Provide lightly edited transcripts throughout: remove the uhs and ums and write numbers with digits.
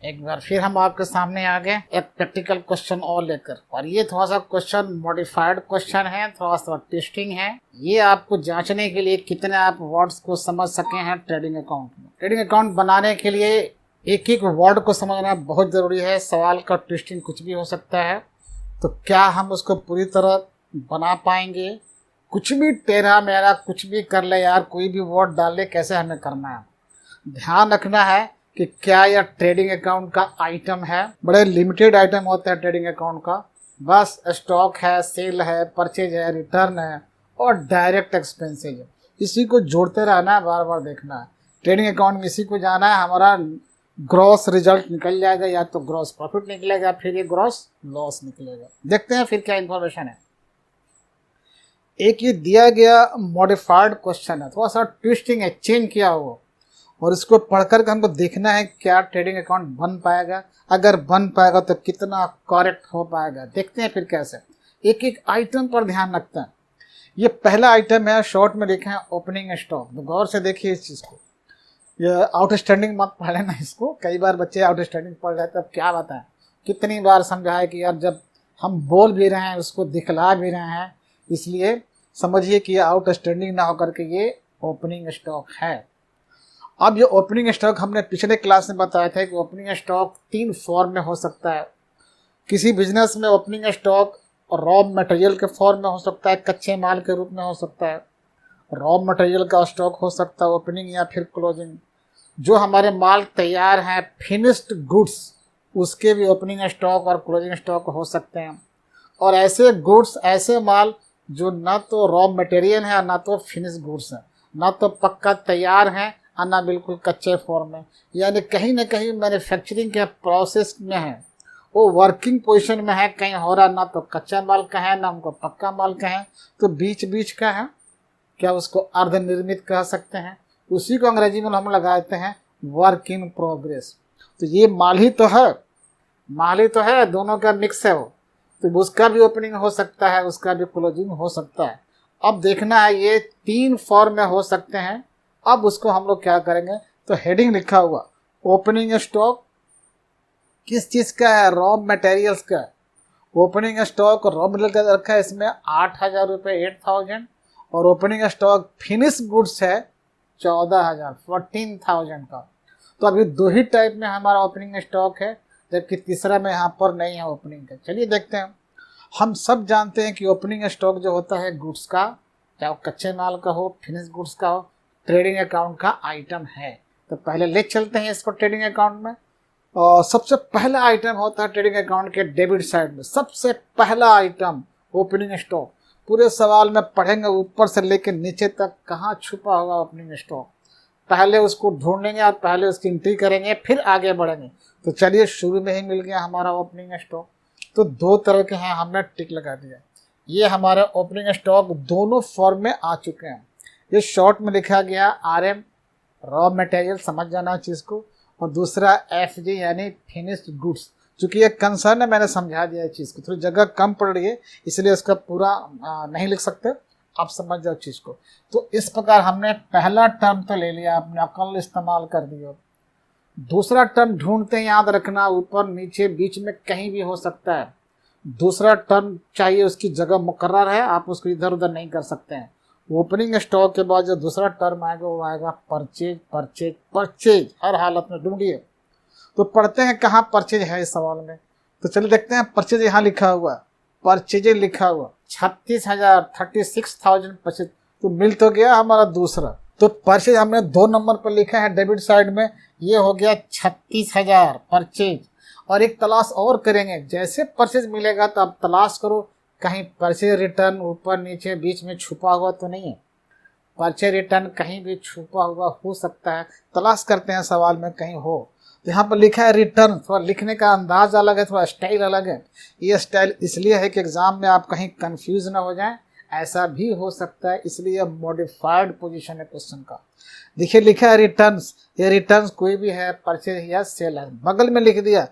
एक बार फिर हम आपके सामने आ गए एक प्रैक्टिकल क्वेश्चन और लेकर, और ये थोड़ा सा क्वेश्चन मॉडिफाइड क्वेश्चन है, थोड़ा सा टेस्टिंग है। ये आपको जांचने के लिए कितने आप वर्ड्स को समझ सके हैं ट्रेडिंग अकाउंट में। ट्रेडिंग अकाउंट बनाने के लिए एक एक वर्ड को समझना बहुत ज़रूरी है। सवाल का ट्विस्टिंग कुछ भी हो सकता है, तो क्या हम उसको पूरी तरह बना पाएंगे? कुछ भी टेढ़ा मेढ़ा कुछ भी कर ले यार, कोई भी वर्ड डाल ले, कैसे हमें करना है? ध्यान रखना है कि क्या यह ट्रेडिंग अकाउंट का आइटम है। बड़े लिमिटेड आइटम होता है ट्रेडिंग अकाउंट का, बस स्टॉक है, सेल है, परचेज है, रिटर्न है और डायरेक्ट एक्सपेंसेज है। इसी को जोड़ते रहना है, बार बार देखना है। ट्रेडिंग अकाउंट में इसी को जाना है, हमारा ग्रॉस रिजल्ट निकल जाएगा, या तो ग्रॉस प्रॉफिट निकलेगा, फिर ये ग्रॉस लॉस निकलेगा। देखते हैं फिर क्या इन्फॉर्मेशन है। एक ये दिया गया मॉडिफाइड क्वेश्चन है, थोड़ा सा ट्विस्टिंग है, चेंज किया हुआ, और इसको पढ़कर के हमको देखना है क्या ट्रेडिंग अकाउंट बन पाएगा। अगर बन पाएगा तो कितना करेक्ट हो पाएगा। देखते हैं फिर कैसे। एक एक आइटम पर ध्यान रखते हैं। ये पहला आइटम है, शॉर्ट में लिखे हैं ओपनिंग स्टॉक। तो गौर से देखिए इस चीज़ को। ये आउटस्टैंडिंग मत पढ़ लेना इसको, कई बार बच्चे आउटस्टैंडिंग पढ़ रहे हैं, तब क्या बताएं। कितनी बार समझाए कि यार जब हम बोल भी रहे हैं उसको दिखला भी रहे हैं, इसलिए समझिए कि ये आउटस्टैंडिंग ना होकर के ये ओपनिंग स्टॉक है। अब ये ओपनिंग स्टॉक हमने पिछले क्लास में बताया था कि ओपनिंग स्टॉक 3 फॉर्म में हो सकता है। किसी बिजनेस में ओपनिंग स्टॉक रॉ मटेरियल के फॉर्म में हो सकता है, कच्चे माल के रूप में हो सकता है। रॉ मटेरियल का स्टॉक हो सकता है ओपनिंग या फिर क्लोजिंग। जो हमारे माल तैयार हैं, फिनिश्ड गुड्स, उसके भी ओपनिंग स्टॉक और क्लोजिंग स्टॉक हो सकते हैं। और ऐसे गुड्स, ऐसे माल जो ना तो रॉ मटेरियल है ना तो फिनिश गुड्स हैं, ना तो पक्का तैयार हैं और ना बिल्कुल कच्चे फॉर्म में, यानी कहीं ना कहीं मैन्युफैक्चरिंग के प्रोसेस में है, वो वर्किंग पोजीशन में है, कहीं हो रहा ना तो कच्चा माल का है ना उनको पक्का माल का है, तो बीच बीच का है। क्या उसको अर्धनिर्मित कह सकते हैं? उसी को अंग्रेजी में हम लगाते हैं वर्क इन प्रोग्रेस। तो ये माल ही तो है, माल ही तो है, दोनों का मिक्स है वो। तो उसका भी ओपनिंग हो सकता है, उसका भी क्लोजिंग हो सकता है। अब देखना है ये 3 फॉर्म में हो सकते हैं। अब उसको हम लोग क्या करेंगे, तो हेडिंग लिखा हुआ ओपनिंग स्टॉक किस चीज़ का है? रॉ मटेरियल्स का। ओपनिंग स्टॉक रॉ मटेरियल का रखा है इसमें 8,000 रुपये, 8,000, और ओपनिंग स्टॉक फिनिश गुड्स है 14,000, 14,000 का। तो अभी 2 ही टाइप में हमारा ओपनिंग स्टॉक है, जबकि तीसरा में यहाँ पर नहीं है ओपनिंग का। चलिए देखते हैं। हम सब जानते हैं कि ओपनिंग स्टॉक जो होता है गुड्स का, चाहे वो कच्चे माल का हो, फिनिश गुड्स का हो, ट्रेडिंग अकाउंट का आइटम है। तो पहले ले चलते हैं इसको ट्रेडिंग अकाउंट में। और सबसे पहला आइटम होता है ट्रेडिंग अकाउंट के डेबिट साइड में, सबसे पहला आइटम ओपनिंग स्टॉक। पूरे सवाल में पढ़ेंगे ऊपर से लेकर नीचे तक कहाँ छुपा होगा ओपनिंग स्टॉक, पहले उसको ढूंढेंगे और पहले उसकी एंट्री करेंगे, फिर आगे बढ़ेंगे। तो चलिए शुरू में ही मिल गया हमारा ओपनिंग स्टॉक। तो 2 तरह के हैं, हमने टिक लगा दिया। ये हमारे ओपनिंग स्टॉक दोनों फॉर्म में आ चुके हैं। ये शॉर्ट में लिखा गया RM रॉ मटेरियल, समझ जाना चीज़ को, और दूसरा FG यानी फिनिश्ड गुड्स। चूँकि ये कंसर्न है, मैंने समझा दिया है चीज़ को, थोड़ी जगह कम पड़ रही है इसलिए इसका पूरा नहीं लिख सकते, आप समझ जाओ चीज़ को। तो इस प्रकार हमने पहला टर्म तो ले लिया, अपने अकल इस्तेमाल कर दिया। दूसरा टर्म ढूंढते हैं, याद रखना ऊपर नीचे बीच में कहीं भी हो सकता है। दूसरा टर्म चाहिए, उसकी जगह मुकर्रर है, आप उसको इधर उधर नहीं कर सकते हैं। ओपनिंग स्टॉक के बाद जो दूसरा टर्म आएगा वो आएगा परचेज, परचेज, परचेज। हर हालत में ढूंढिए। तो पढ़ते हैं कहाँ परचेज है इस सवाल में। तो चलिए देखते हैं। परचेज यहाँ लिखा हुआ, परचेज लिखा हुआ 36,000, 36,000 परचेज। तो मिल तो गया हमारा दूसरा। तो परचेज हमने 2 नंबर पर लिखा है डेबिट साइड में, ये हो गया 36,000 परचेज। और एक तलाश और करेंगे, जैसे परचेज मिलेगा तो आप तलाश करो कहीं परचेज रिटर्न ऊपर नीचे बीच में छुपा हुआ तो नहीं है। परचेज रिटर्न कहीं भी छुपा हुआ हो सकता है, तलाश करते हैं सवाल में कहीं हो। तो यहाँ पर लिखा है रिटर्न, थोड़ा लिखने का अंदाज अलग है, थोड़ा स्टाइल अलग है। ये स्टाइल इसलिए है कि एग्जाम में आप कहीं कंफ्यूज ना हो जाएं, ऐसा भी हो सकता है, इसलिए मॉडिफाइड पोजीशन है क्वेश्चन का। देखिए लिखा है रिटर्न्स, ये रिटर्न्स कोई भी है, परचेज या सेल है, बगल में लिख दिया।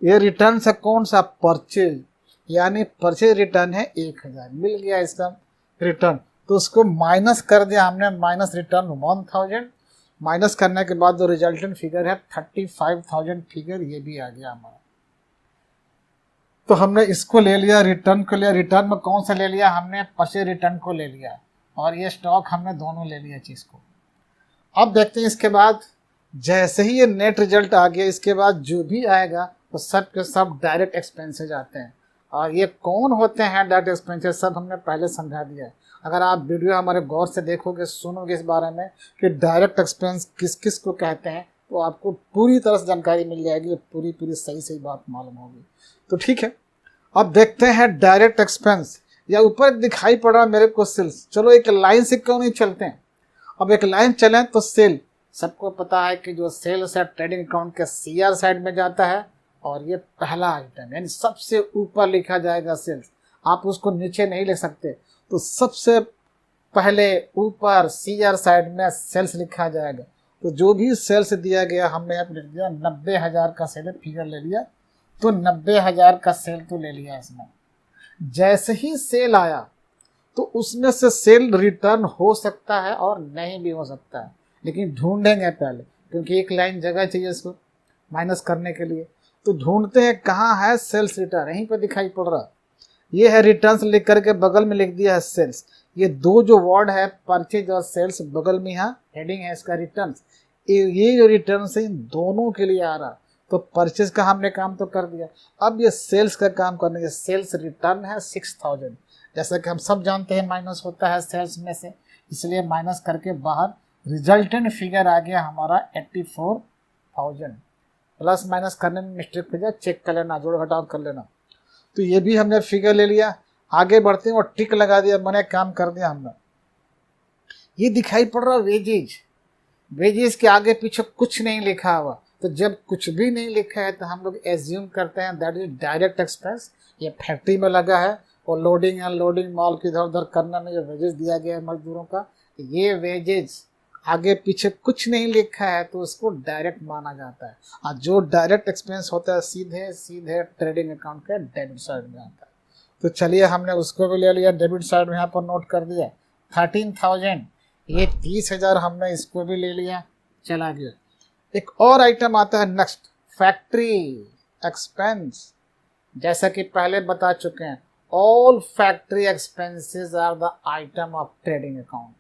ये रिटर्न है कौन सा? परचेज, यानी परचेज रिटर्न है 1,000, मिल गया इसका रिटर्न। तो उसको माइनस कर दिया हमने, माइनस रिटर्न 1,000, माइनस करने के बाद जो रिजल्टेंट फिगर है 35,000 फिगर, ये भी आ गया हमारा। तो हमने इसको ले लिया, रिटर्न को लिया। रिटर्न में कौन सा ले लिया हमने? परचेज रिटर्न को ले लिया, और ये स्टॉक हमने दोनों ले लिया चीज़ को। अब देखते हैं इसके बाद जैसे ही ये नेट रिजल्ट आ गया, इसके बाद जो भी आएगा तो सब के सब डायरेक्ट एक्सपेंसेज आते हैं। और ये कौन होते हैं डायरेक्ट एक्सपेंसेज, सब हमने पहले समझा दिया है। अगर आप वीडियो हमारे गौर से देखोगे, सुनोगे इस बारे में कि डायरेक्ट एक्सपेंस किस किस को कहते हैं, तो आपको पूरी तरह से जानकारी मिल जाएगी, पूरी पूरी सही सही बात मालूम होगी। तो ठीक है, अब देखते हैं डायरेक्ट एक्सपेंस। या ऊपर दिखाई पड़ रहा मेरे को सेल्स, चलो एक लाइन से क्यों नहीं चलते हैं। अब एक लाइन चलें तो सेल, सबको पता है कि जो सेल्स है ट्रेडिंग अकाउंट के सीआर साइड में जाता है, और ये पहला आइटम यानी सबसे ऊपर लिखा जाएगा सेल्स। आप उसको नीचे नहीं लिख सकते, तो सबसे पहले ऊपर सीआर साइड में सेल्स लिखा जाएगा। तो जो भी सेल्स दिया गया हमने यहाँ पे लिख दिया 90,000 का सेल फिगर ले लिया, तो 90,000 का सेल तो ले लिया इसमें। जैसे ही सेल आया तो उसमें से सेल रिटर्न हो सकता है और नहीं भी हो सकता है, लेकिन ढूंढेंगे पहले, क्योंकि एक लाइन जगह चाहिए इसको माइनस करने के लिए। तो ढूंढते हैं कहाँ है सेल्स रिटर्न, यहीं पर दिखाई पड़ रहा। ये है रिटर्न्स, लिख करके बगल में लिख दिया है सेल्स। ये दो जो वर्ड है परचेज और सेल्स, बगल में यहाँ हेडिंग है इसका रिटर्न्स। ये जो रिटर्न्स है इन दोनों के लिए आ रहा। तो परचेज का हमने काम तो कर दिया, अब ये सेल्स का काम करने के। सेल्स रिटर्न है 6,000, जैसा कि हम सब जानते हैं माइनस होता है सेल्स में से, इसलिए माइनस करके बाहर रिजल्टेंट फिगर आ गया हमारा 84,000। प्लस माइनस करने में मिस्टेक हो जाए चेक कर लेना, जोड़ घटाव कर लेना। तो ये भी हमने फिगर ले लिया। आगे बढ़ते हैं और टिक लगा दिया, मैंने काम कर दिया हमने। ये दिखाई पड़ रहा वेजेज, वेजेज के आगे पीछे कुछ नहीं लिखा हुआ। तो जब कुछ भी नहीं लिखा है तो हम लोग एज्यूम करते हैं दैट इज डायरेक्ट एक्सपेंस। ये फैक्ट्री में लगा है और लोडिंग अनलोडिंग माल की इधर उधर करने में जो वेजेस दिया गया है मजदूरों का, ये वेजेस आगे पीछे कुछ नहीं लिखा है तो उसको डायरेक्ट माना जाता है। और जो डायरेक्ट एक्सपेंस होता है सीधे सीधे ट्रेडिंग अकाउंट के डेबिट साइड में आता है। तो चलिए हमने उसको भी ले लिया, डेबिट साइड में यहाँ पर नोट कर दिया 13,000। ये 30,000 हमने इसको भी ले लिया, चला गया। एक और आइटम आता है नेक्स्ट, फैक्ट्री एक्सपेंस। जैसा कि पहले बता चुके हैं, all factory expenses are the item of trading account.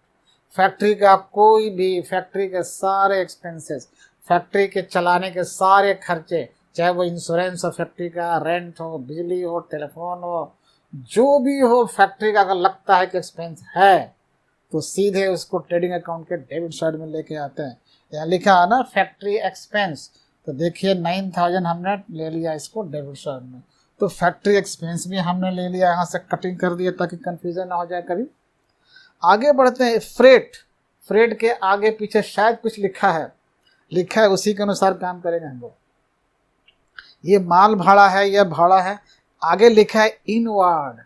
Factory का कोई भी, फैक्ट्री के सारे एक्सपेंसेस, फैक्ट्री के चलाने के सारे खर्चे, चाहे वो इंश्योरेंस हो फैक्ट्री का, रेंट हो, बिजली हो, टेलीफोन हो, जो भी हो फैक्ट्री का अगर लगता है कि एक्सपेंस है तो सीधे उसको ट्रेडिंग अकाउंट के डेबिट साइड में लेके आते हैं। यहाँ लिखा है ना फैक्ट्री एक्सपेंस, तो देखिए 9,000 हमने ले लिया इसको डेबिट साइड में। तो फैक्ट्री एक्सपेंस भी हमने ले लिया, यहाँ से कटिंग कर दिया ताकि कंफ्यूजन ना हो जाए कभी। आगे बढ़ते हैं, फ्रेट। फ्रेट के आगे पीछे शायद कुछ लिखा है, उसी के अनुसार काम करेंगे हम लोग। ये माल भाड़ा है, यह भाड़ा है। आगे लिखा है इनवार्ड।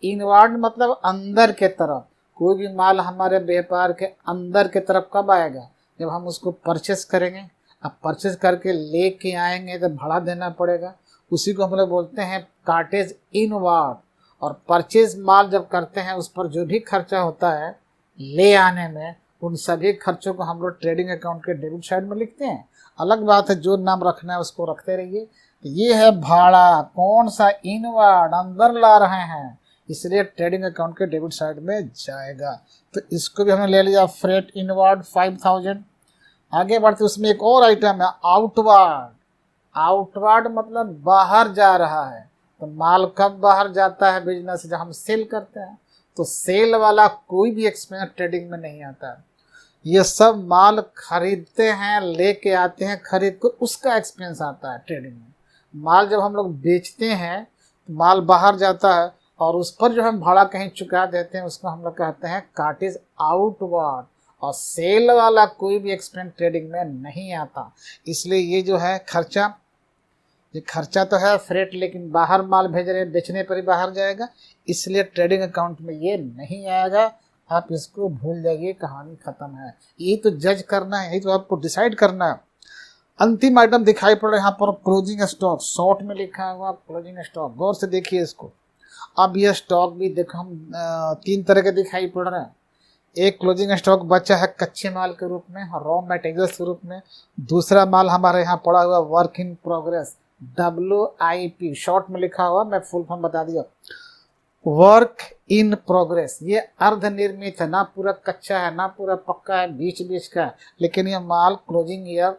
इनवार्ड मतलब अंदर के तरफ। कोई भी माल हमारे व्यापार के अंदर के तरफ कब आएगा? जब हम उसको परचेस करेंगे। अब परचेस करके लेके आएंगे तो भाड़ा देना पड़ेगा, उसी को हम लोग बोलते हैं कार्टेज इनवार्ड। और परचेज माल जब करते हैं उस पर जो भी खर्चा होता है ले आने में, उन सभी खर्चों को हम लोग ट्रेडिंग अकाउंट के डेबिट साइड में लिखते हैं। अलग बात है जो नाम रखना है उसको रखते रहिए। ये है भाड़ा, कौन सा? इनवार्ड, अंदर ला रहे हैं, इसलिए ट्रेडिंग अकाउंट के डेबिट साइड में जाएगा। तो इसको भी हमने ले लिया, फ्रेट इनवार्ड 5,000। आगे बढ़ते उसमें एक और आइटम है आउटवार्ड। आउटवार्ड मतलब बाहर जा रहा है। तो माल कब बाहर जाता है बिजनेस? जब हम सेल करते हैं। तो सेल वाला कोई भी एक्सपेंस ट्रेडिंग में नहीं आता है। ये सब माल खरीदते हैं, लेके आते हैं, खरीद को उसका एक्सपेंस आता है ट्रेडिंग में। माल जब हम लोग बेचते हैं तो माल बाहर जाता है और उस पर जो हम भाड़ा कहीं चुका देते हैं उसको हम लोग कहते हैं कार्टेज आउटवार्ड। और सेल वाला कोई भी एक्सपेंस ट्रेडिंग में नहीं आता। इसलिए ये जो है खर्चा, ये खर्चा तो है फ्रेट, लेकिन बाहर माल भेज रहे हैं, बेचने पर ही बाहर जाएगा, इसलिए ट्रेडिंग अकाउंट में ये नहीं आएगा। आप इसको भूल जाइए, कहानी खत्म है। ये तो जज करना है, यही तो आपको डिसाइड करना है। अंतिम आइटम दिखाई पड़ रहा है यहाँ पर क्लोजिंग स्टॉक, शॉर्ट में लिखा हुआ क्लोजिंग स्टॉक। गौर से देखिए इसको। अब यह स्टॉक भी देखो हम 3 तरह के दिखाई पड़ रहे हैं। एक क्लोजिंग स्टॉक बचा है कच्चे माल के रूप में, रॉ मटेरियल्स के रूप में। दूसरा माल हमारे यहाँ पड़ा हुआ work in progress, WIP short में लिखा हुआ, मैं फुल फॉर्म बता दिया, वर्क इन प्रोग्रेस। ये अर्ध निर्मित है, ना पूरा कच्चा है ना पूरा पक्का है, बीच बीच का है, लेकिन ये माल क्लोजिंग ईयर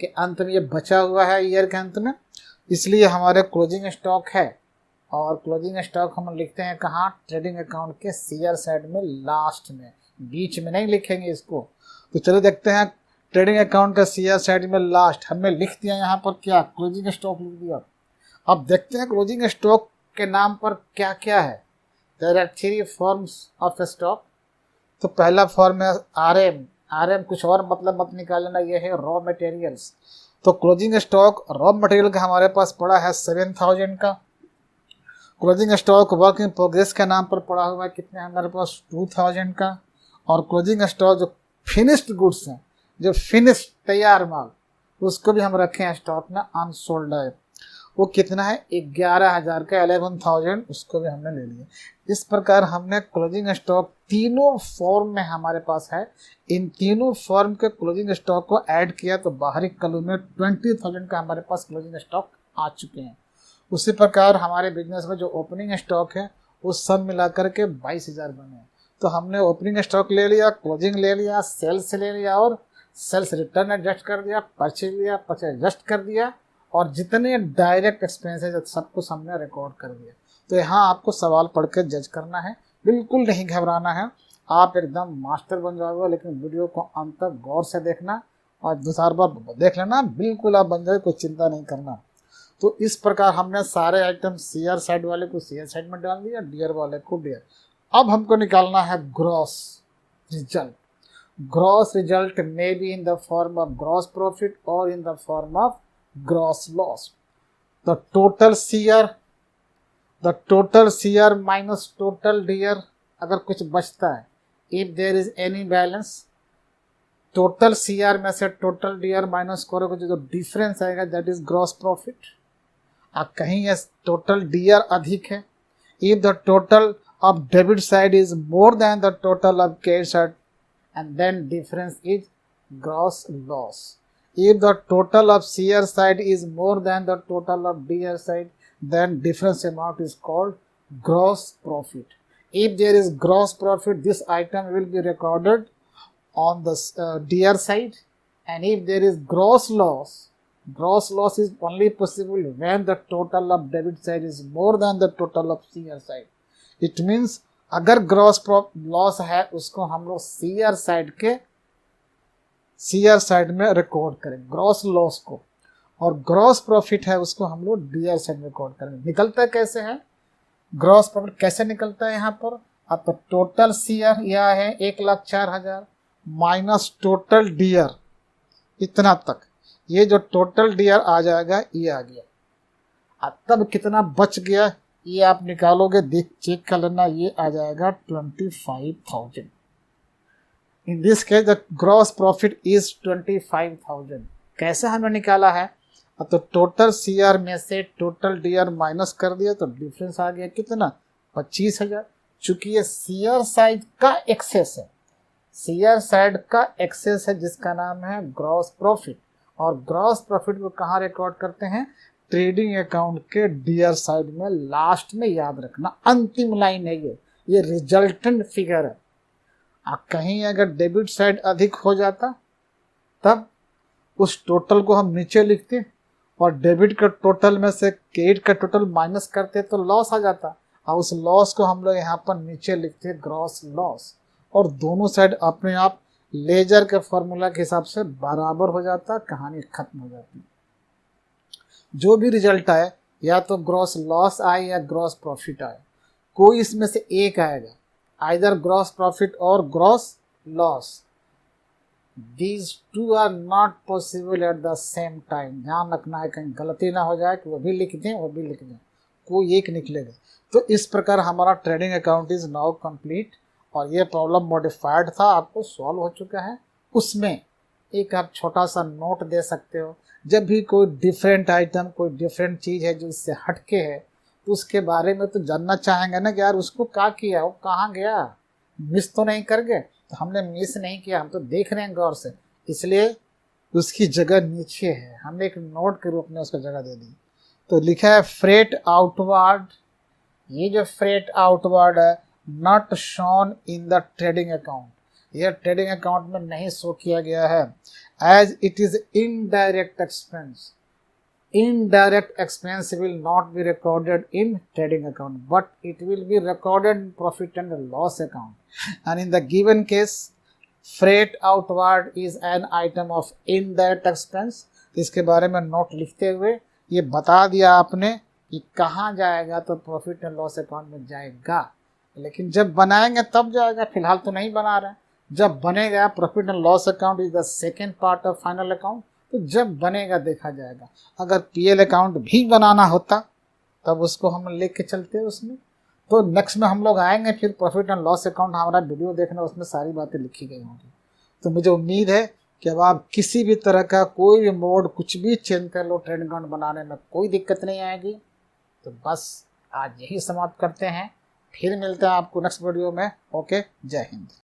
के अंत में ये बचा हुआ है, ईयर के अंत में, इसलिए हमारे क्लोजिंग स्टॉक है। और क्लोजिंग स्टॉक हम लिखते हैं कहाँ, ट्रेडिंग अकाउंट के सीआर साइड में, लास्ट में, बीच में नहीं लिखेंगे इसको। तो चलो देखते हैं ट्रेडिंग अकाउंट का सीआर साइड में लास्ट हमने लिख दिया यहाँ पर क्या, क्लोजिंग स्टॉक लिख दिया। अब देखते हैं क्लोजिंग स्टॉक के नाम पर क्या क्या है। There are 3 forms of stock. तो पहला फॉर्म है RM। RM कुछ और मतलब मत निकाल लेना, ये है रॉ मटेरियल्स। तो क्लोजिंग स्टॉक रॉ मटेरियल का हमारे पास पड़ा है 7000 का। Closing stock work in progress के नाम पर पड़ा हुआ है कितने हमारे पास, 2000 का। और क्लोजिंग स्टॉक जो फिनिश्ड गुड्स हैं, जो फिनिश्ड तैयार माल, उसको भी हम रखे हैं स्टॉक में अनसोल्ड है, वो कितना है 11,000 का, 11,000, उसको भी हमने ले लिया। इस प्रकार हमने क्लोजिंग स्टॉक तीनों फॉर्म में हमारे पास है। इन तीनों फॉर्म के क्लोजिंग स्टॉक को ऐड किया तो बाहरी कॉलम में 20,000 का हमारे पास क्लोजिंग स्टॉक आ चुके हैं। उसी प्रकार हमारे बिजनेस में जो ओपनिंग स्टॉक है वो सब मिलाकर के 22,000 बने हैं। तो हमने ओपनिंग स्टॉक ले लिया, क्लोजिंग ले लिया, सेल्स ले लिया और सेल्स रिटर्न एडजस्ट कर दिया, परचेज लिया, परचेज एडजस्ट कर दिया, और जितने डायरेक्ट एक्सपेंसेस सब कुछ हमने रिकॉर्ड कर दिया। तो यहाँ आपको सवाल पढ़ के जज करना है, बिल्कुल नहीं घबराना है, आप एकदम मास्टर बन जाओगे। लेकिन वीडियो को अंत तक गौर से देखना और 2-4 बार देख लेना, बिल्कुल आप बन जाए, कोई चिंता नहीं करना। तो इस प्रकार हमने सारे आइटम सीआर साइड वाले को सीआर साइड में डाल दिया, डियर वाले को डियर। अब हमको निकालना है gross result. Gross result may be in the form of gross profit और in the form of gross loss. The total CR minus total dear, अगर कुछ बचता है, if there is any balance, total CR में से total dear minus करोगे जो difference आएगा दैट इज ग्रॉस प्रॉफिट। अब कहीं ये टोटल डियर अधिक है, if the total of debit side is more than the total of credit side and then difference is gross loss. If the total of CR side is more than the total of DR side, then difference amount is called gross profit. If there is gross profit, this item will be recorded on the DR side, and if there is gross loss is only possible when the total of debit side is more than the total of CR side. It means अगर gross loss है उसको हम लोग CR side में record करें gross loss को, और gross profit है उसको हम लोग डीआर साइड में रिकॉर्ड करेंगे। निकलता कैसे है ग्रॉस प्रॉफिट, कैसे निकलता है यहाँ पर, अब तो टोटल सीआर यह है 1,04,000 माइनस टोटल डीआर इतना तक, ये जो टोटल डीआर आ जाएगा ये आ गया। अब तब कितना बच गया ये आप निकालोगे, देख चेक कर लेना, ये आ जाएगा 25,000। In this case the gross profit is 25,000। कैसे हमने निकाला है, अब तो टोटल सीआर में से टोटल डीआर माइनस कर दिया तो डिफरेंस आ गया कितना, 25,000। चूंकि ये सीआर साइड का एक्सेस है, सीआर साइड का एक्सेस है जिसका नाम है ग्रॉस प्रॉफिट, और ग्रॉस प्रॉफिट को कहाँ रिकॉर्ड करते हैं, ट्रेडिंग अकाउंट के डीआर साइड में, लास्ट में, याद रखना अंतिम लाइन है ये रिजल्टेंट फिगर है। कहीं अगर डेबिट साइड अधिक हो जाता तब उस टोटल को हम नीचे लिखते और डेबिट का टोटल में से क्रेडिट का टोटल माइनस करते तो लॉस आ जाता, और उस लॉस को हम लोग यहाँ पर नीचे लिखते ग्रॉस लॉस, और दोनों साइड अपने आप लेजर के फॉर्मूला के हिसाब से बराबर हो जाता, कहानी खत्म हो जाती। जो भी रिजल्ट आए, या तो ग्रॉस लॉस आए या ग्रॉस प्रॉफिट आए, कोई इसमें से एक आएगा, आइदर ग्रॉस प्रॉफिट और gross loss. These two are not possible at the same time. ध्यान रखना है कहीं गलती ना हो जाए कि वो भी लिख दें वो भी लिख दें, कोई एक निकलेगा। तो इस प्रकार हमारा trading account is now complete, और ये प्रॉब्लम मॉडिफाइड था, आपको सॉल्व हो चुका है। उसमें एक आप छोटा सा नोट दे सकते हो, जब भी कोई डिफरेंट आइटम, कोई डिफरेंट चीज़ है जो इससे हटके है, तो उसके बारे में तो जानना चाहेंगे ना कि यार उसको क्या किया, वो कहाँ गया, मिस तो नहीं कर गए। तो हमने मिस नहीं किया, हम तो देख रहे हैं गौर से, इसलिए उसकी जगह नीचे है, हमने एक नोट के रूप में उसको जगह दे दी। तो लिखा है फ्रेट आउटवर्ड, ये जो फ्रेट आउटवर्ड है not shown in the trading account, यह ट्रेडिंग अकाउंट में नहीं शो किया गया है, as it is indirect expense. Indirect expense will not be recorded in trading account, but it will be recorded in profit and loss account. And in the given case, freight outward is an item of indirect expense. इसके बारे में note लिखते हुए ये बता दिया आपने कि कहाँ जाएगा, तो प्रॉफिट एंड लॉस अकाउंट में जाएगा, लेकिन जब बनाएंगे तब जाएगा, फिलहाल तो नहीं बना रहे। जब बनेगा, profit and loss account is the second part of final account, तो जब बनेगा देखा जाएगा। अगर पीएल अकाउंट भी बनाना होता तब उसको हम लेके चलते हैं उसमें। तो नेक्स्ट में हम लोग आएंगे फिर प्रॉफिट एंड लॉस अकाउंट, हमारा वीडियो देखना, उसमें सारी बातें लिखी गई होंगी। तो मुझे उम्मीद है कि अब आप किसी भी तरह का कोई भी मोड कुछ भी चेंज कर लो, ट्रेडिंग अकाउंट बनाने में कोई दिक्कत नहीं आएगी। तो बस आज यही समाप्त करते हैं, फिर मिलते हैं आपको नेक्स्ट वीडियो में। ओके, जय हिंद।